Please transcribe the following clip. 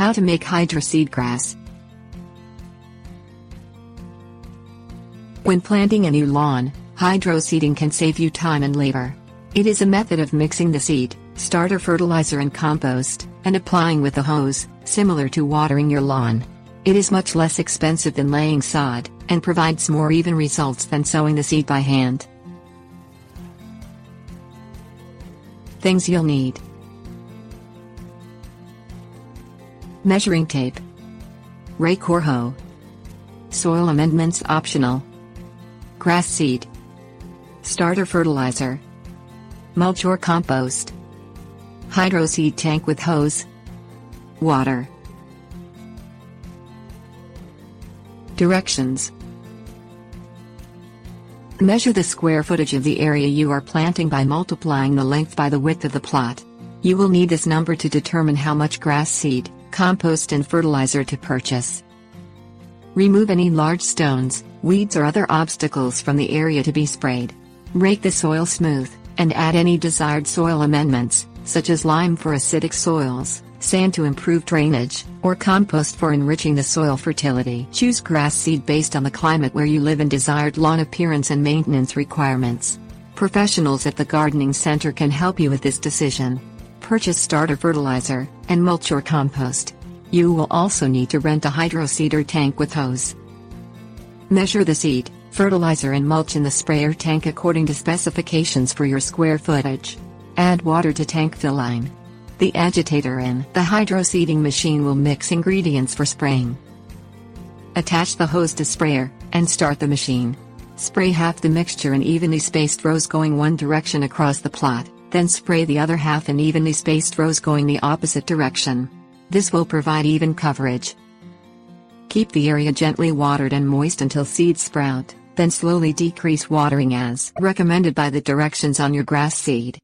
How to make hydroseed grass. When planting a new lawn, hydroseeding can save you time and labor. It is a method of mixing the seed, starter fertilizer and compost, and applying with a hose, similar to watering your lawn. It is much less expensive than laying sod, and provides more even results than sowing the seed by hand. Things you'll need: measuring tape, rake or hoe, soil amendments optional, grass seed, starter fertilizer, mulch or compost, hydroseed tank with hose, water. Directions: measure the square footage of the area you are planting by multiplying the length by the width of the plot. You will need this number to determine how much grass seed, compost and fertilizer to purchase. Remove any large stones, weeds or other obstacles from the area to be sprayed. Rake the soil smooth, and add any desired soil amendments, such as lime for acidic soils, sand to improve drainage, or compost for enriching the soil fertility. Choose grass seed based on the climate where you live and desired lawn appearance and maintenance requirements. Professionals at the gardening center can help you with this decision. Purchase starter fertilizer, and mulch or compost. You will also need to rent a hydroseeder tank with hose. Measure the seed, fertilizer and mulch in the sprayer tank according to specifications for your square footage. Add water to tank fill line. The agitator in the hydroseeding machine will mix ingredients for spraying. Attach the hose to sprayer, and start the machine. Spray half the mixture in evenly spaced rows going one direction across the plot, then spray the other half in evenly spaced rows going the opposite direction. This will provide even coverage. Keep the area gently watered and moist until seeds sprout, then slowly decrease watering as recommended by the directions on your grass seed.